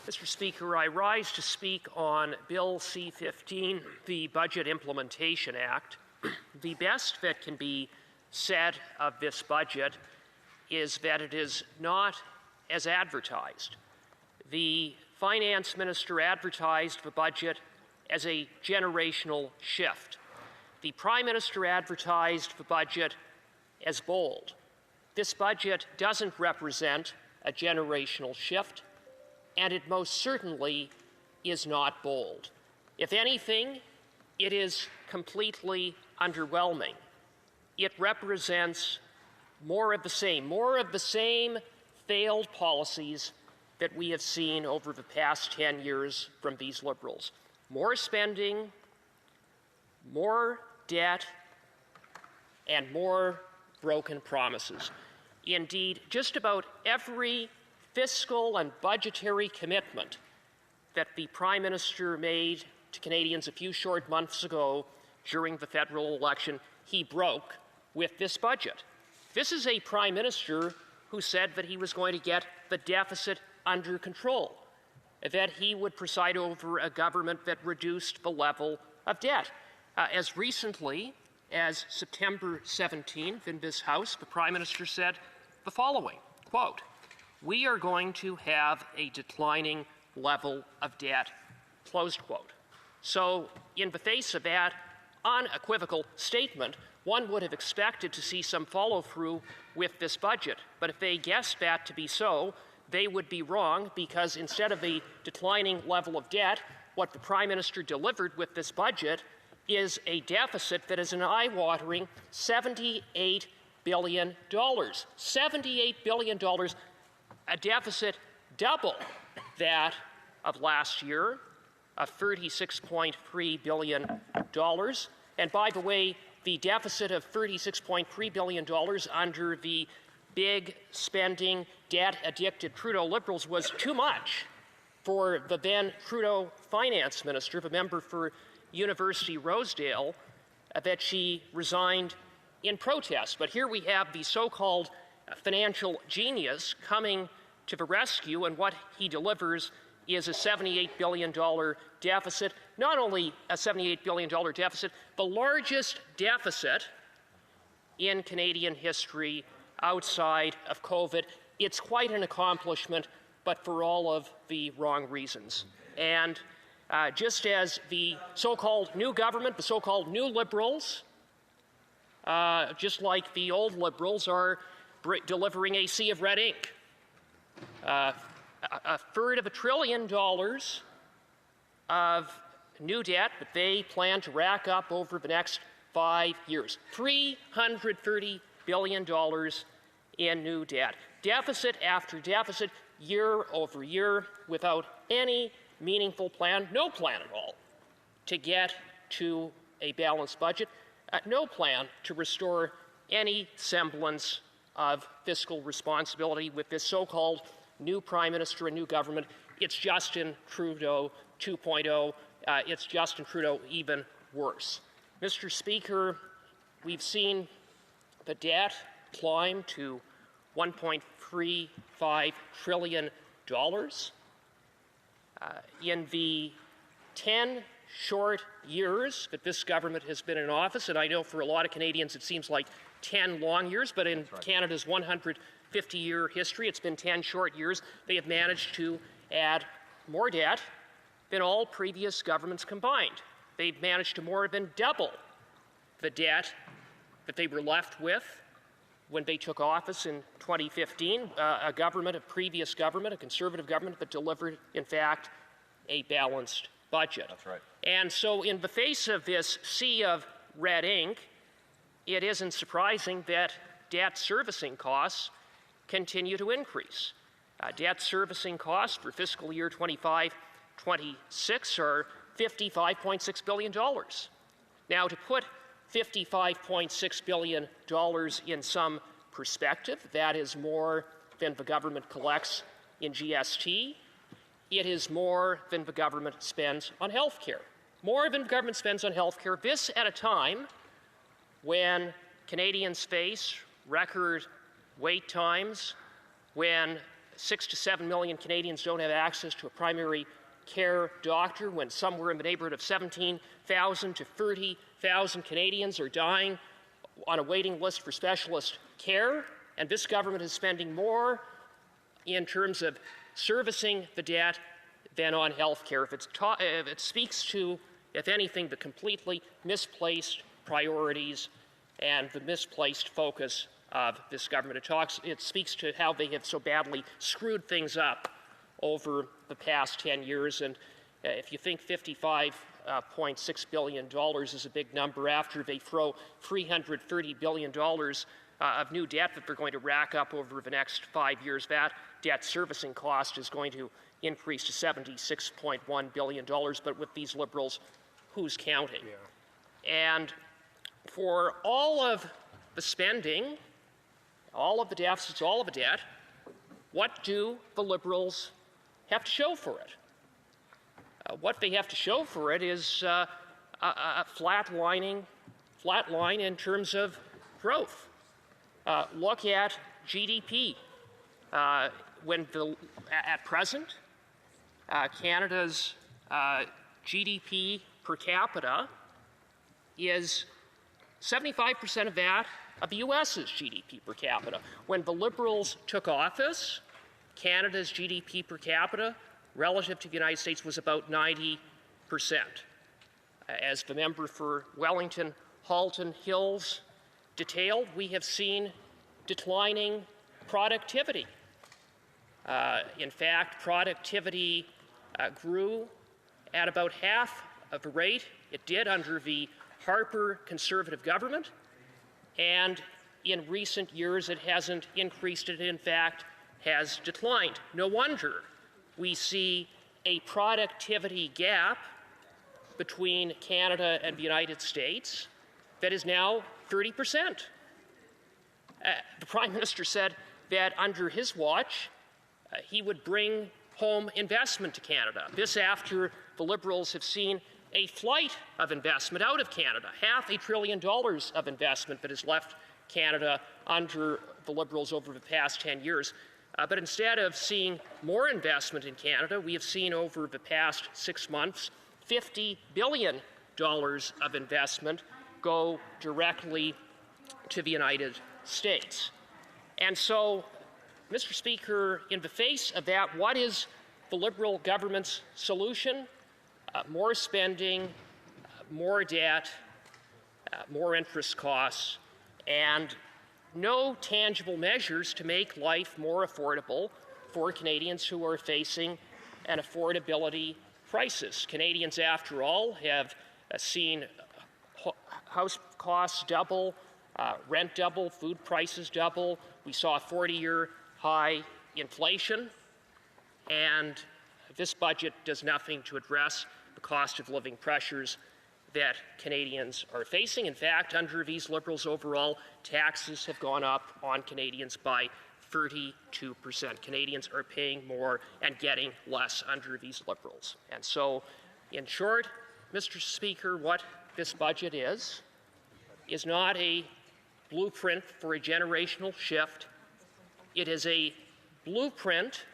Mr. Speaker, I rise to speak on Bill C-15, the Budget Implementation Act. The best that can be said of this budget is that it is not as advertised. The Finance Minister advertised the budget as a generational shift. The Prime Minister advertised the budget as bold. This budget doesn't represent a generational shift, and it most certainly is not bold. If anything, it is completely underwhelming. It represents more of the same failed policies that we have seen over the past 10 years from these Liberals. More spending, more debt, and more broken promises. Indeed, just about every fiscal and budgetary commitment that the Prime Minister made to Canadians a few short months ago during the federal election, he broke with this budget. This is a Prime Minister who said that he was going to get the deficit under control, that he would preside over a government that reduced the level of debt. As recently as September 17th in this House, the Prime Minister said the following, quote, "We are going to have a declining level of debt," closed quote. So in the face of that unequivocal statement, one would have expected to see some follow-through with this budget. But if they guessed that to be so, they would be wrong, because instead of a declining level of debt, what the Prime Minister delivered with this budget is a deficit that is an eye-watering $78 billion. $78 billion, a deficit double that of last year, of $36.3 billion. And by the way, the deficit of $36.3 billion under the big spending, debt-addicted Trudeau Liberals was too much for the then Trudeau Finance Minister, the member for University Rosedale, that she resigned in protest. But here we have the so-called financial genius coming to the rescue, and what he delivers is a $78 billion deficit. Not only a $78 billion deficit, the largest deficit in Canadian history outside of COVID. It's quite an accomplishment, but for all of the wrong reasons. And just as the so-called new government, the so-called new Liberals, just like the old Liberals, are delivering a sea of red ink. A third of $1 trillion of new debt that they plan to rack up over the next 5 years. $330 billion in new debt. Deficit after deficit, year over year, without any meaningful plan, no plan at all, to get to a balanced budget, no plan to restore any semblance of fiscal responsibility with this so-called new Prime Minister and new government. It's Justin Trudeau 2.0. It's Justin Trudeau even worse. Mr. Speaker, we've seen the debt climb to $1.35 trillion. In the 10 short years that this government has been in office, and I know for a lot of Canadians it seems like 10 long years, but in Canada's 150-year history, it's been 10 short years, they have managed to add more debt than all previous governments combined. They've managed to more than double the debt that they were left with when they took office in 2015, a previous government, a Conservative government that delivered, in fact, a balanced budget. That's right. And so in the face of this sea of red ink, it isn't surprising that debt servicing costs continue to increase. Debt servicing costs for fiscal year 25-26 are $55.6 billion. Now, to put $55.6 billion in some perspective, that is more than the government collects in GST. It is more than the government spends on health care. More than the government spends on health care. This at a time when Canadians face record wait times, when 6 to 7 million Canadians don't have access to a primary care doctor, when somewhere in the neighborhood of 17,000 to 30,000 Canadians are dying on a waiting list for specialist care, and this government is spending more in terms of servicing the debt than on health care. If it speaks to, if anything, the completely misplaced priorities and the misplaced focus of this government. It speaks to how they have so badly screwed things up over the past 10 years. And if you think $55.6 billion is a big number after they throw $330 billion of new debt that they're going to rack up over the next 5 years, that debt servicing cost is going to increase to $76.1 billion. But with these Liberals, who's counting? Yeah. And for all of the spending, all of the deficits, all of the debt, what do the Liberals have to show for it? What they have to show for it is a flat line in terms of growth. Look at GDP. At present, Canada's GDP per capita is 75% of that of the U.S.'s GDP per capita. When the Liberals took office, Canada's GDP per capita relative to the United States was about 90%. As the member for Wellington, Halton Hills detailed, we have seen declining productivity. In fact, productivity grew at about half of the rate it did under the Harper Conservative government, and in recent years it hasn't increased, it in fact has declined. No wonder we see a productivity gap between Canada and the United States that is now 30%. The Prime Minister said that under his watch, he would bring home investment to Canada. This after the Liberals have seen a flight of investment out of Canada, $500 billion of investment that has left Canada under the Liberals over the past 10 years. But instead of seeing more investment in Canada, we have seen over the past 6 months $50 billion of investment go directly to the United States. And so, Mr. Speaker, in the face of that, what is the Liberal government's solution? More spending, more debt, more interest costs, and no tangible measures to make life more affordable for Canadians who are facing an affordability crisis. Canadians, after all, have seen house costs double, rent double, food prices double. We saw 40-year high inflation, and this budget does nothing to address the cost of living pressures that Canadians are facing. In fact, under these Liberals overall, taxes have gone up on Canadians by 32%. Canadians are paying more and getting less under these Liberals. And so, in short, Mr. Speaker, what this budget is not a blueprint for a generational shift. It is a blueprint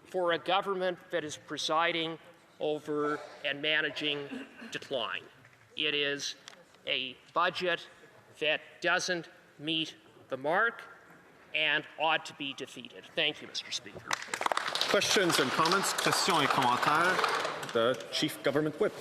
for a government that is presiding over and managing decline. It is a budget that doesn't meet the mark and ought to be defeated. Thank you, Mr. Speaker. Questions and comments? Questions et commentaires. The Chief Government Whip.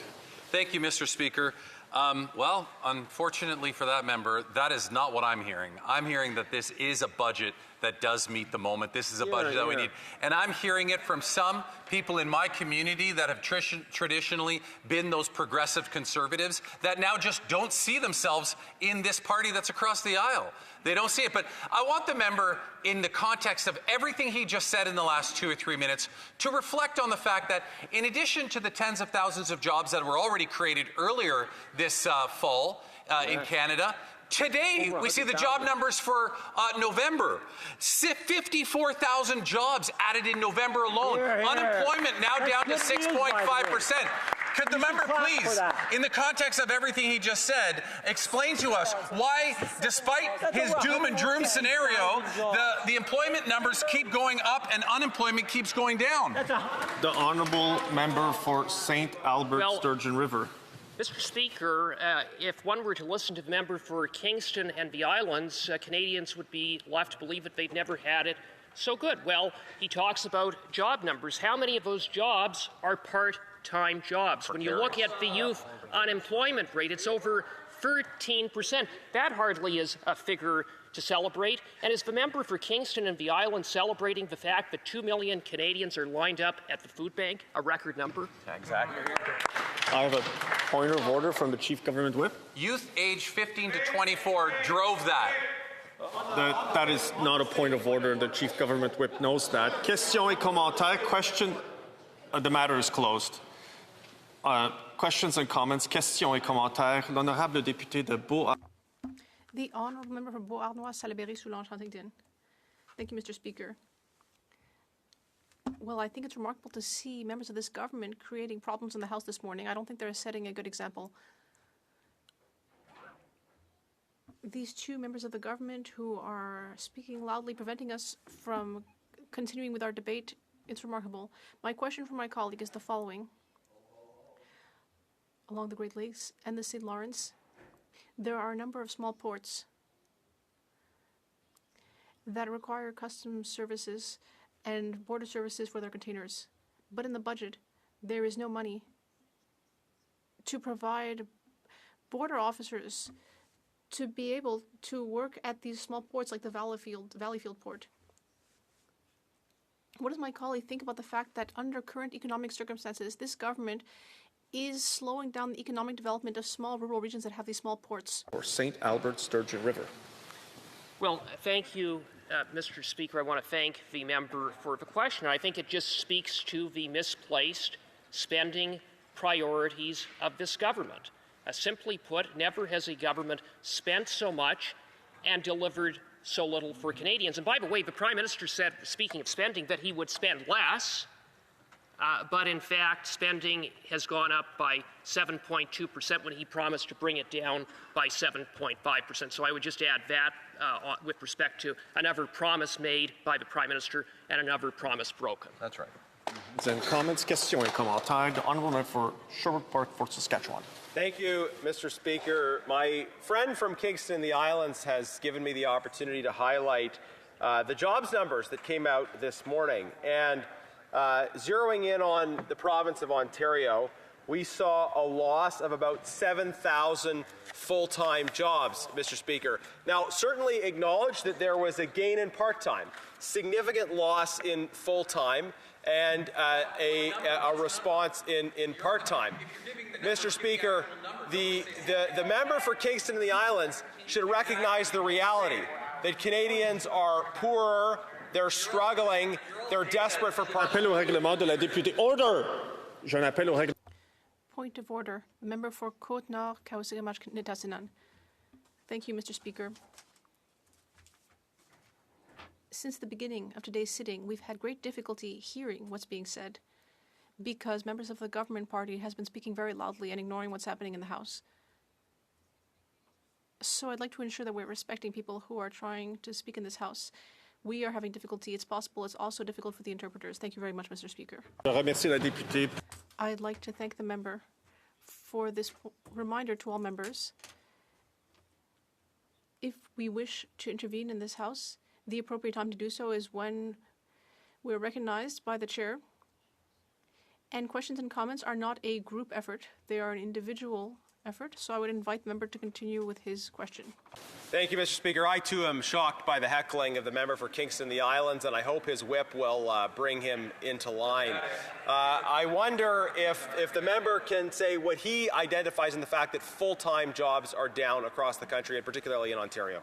Thank you, Mr. Speaker. Well, unfortunately for that member, that is not what I'm hearing. I'm hearing that this is a budget that does meet the moment. This is a budget that we need. And I'm hearing it from some people in my community that have traditionally been those progressive conservatives that now just don't see themselves in this party that's across the aisle. They don't see it. But I want the member, in the context of everything he just said in the last 2 or 3 minutes, to reflect on the fact that in addition to the tens of thousands of jobs that were already created earlier this fall in Canada, today, we see the job numbers for November. 54,000 jobs added in November alone. Unemployment now down to 6.5%. Could the member please, in the context of everything he just said, explain to us why, despite his doom and gloom scenario, the employment numbers keep going up and unemployment keeps going down? The honourable member for St. Albert Sturgeon River. Mr. Speaker, if one were to listen to the member for Kingston and the Islands, Canadians would be left to believe that they've never had it so good. Well, he talks about job numbers. How many of those jobs are part-time jobs? When you look at the youth unemployment rate, it's over 13%. That hardly is a figure to celebrate. And is the member for Kingston and the Islands celebrating the fact that 2 million Canadians are lined up at the food bank, a record number? Exactly. I have a point of order from the Chief Government Whip. Youth age 15 to 24 drove that. That is not a point of order. The Chief Government Whip knows that. Questions et commentaires. Question. The matter is closed. Questions and comments. Questions et commentaires. L'honorable député de Beau. The honourable member for Beauharnois, Salaberry-Soulanges, Huntington. Thank you, Mr. Speaker. Well, I think it's remarkable to see members of this government creating problems in the House this morning. I don't think they're setting a good example. These two members of the government who are speaking loudly, preventing us from continuing with our debate, it's remarkable. My question for my colleague is the following. Along the Great Lakes and the St. Lawrence, there are a number of small ports that require customs services and border services for their containers. But in the budget, there is no money to provide border officers to be able to work at these small ports like the Valleyfield port. What does my colleague think about the fact that under current economic circumstances, this government is slowing down the economic development of small rural regions that have these small ports? For St. Albert Sturgeon River. Well, thank you, Mr. Speaker. I want to thank the member for the question. I think it just speaks to the misplaced spending priorities of this government. Simply put, never has a government spent so much and delivered so little for Canadians. And by the way, the Prime Minister said, speaking of spending, that he would spend less, but in fact, spending has gone up by 7.2% when he promised to bring it down by 7.5%. So I would just add that with respect to another promise made by the Prime Minister and another promise broken. That's right. And comments, questions et commentaires. The honourable member for Sherwood Park for Saskatchewan. Thank you, Mr. Speaker. My friend from Kingston and the Islands has given me the opportunity to highlight the jobs numbers that came out this morning. And zeroing in on the province of Ontario, we saw a loss of about 7,000 full-time jobs, Mr. Speaker. Now, certainly acknowledge that there was a gain in part-time, significant loss in full-time, and a response in part-time. Mr. Speaker, the member for Kingston and the Islands should recognize the reality that Canadians are poorer, they're struggling, they're desperate for part-time. Appel au règlement de la députée. Order! J'ai un appel au règlement. Point of order. Member for Côte-Nord, Kaohsigamach-Nitassinan. Thank you, Mr. Speaker. Since the beginning of today's sitting, we've had great difficulty hearing what's being said because members of the government party has been speaking very loudly and ignoring what's happening in the House. So I'd like to ensure that we're respecting people who are trying to speak in this House. We are having difficulty. It's possible it's also difficult for the interpreters. Thank you very much, Mr. Speaker. Je remercie la députée. I'd like to thank the member for this reminder to all members. If we wish to intervene in this House, the appropriate time to do so is when we're recognized by the chair. And questions and comments are not a group effort. They are an individual effort. So I would invite the member to continue with his question. Thank you, Mr. Speaker. I, too, am shocked by the heckling of the member for Kingston and the Islands, and I hope his whip will bring him into line. I wonder if the member can say what he identifies in the fact that full-time jobs are down across the country, and particularly in Ontario.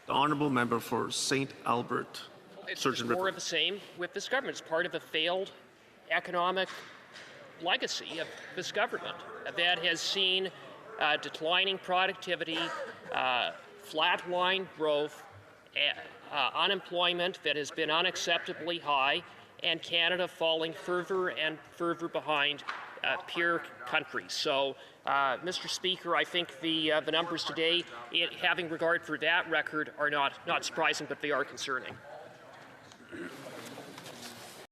The honourable member for St. Albert Sturgeon River. It's more of the same with this government. It's part of a failed economic legacy of this government that has seen declining productivity, flatline growth, unemployment that has been unacceptably high, and Canada falling further and further behind peer countries. So, Mr. Speaker, I think the numbers today, having regard for that record, are not surprising, but they are concerning.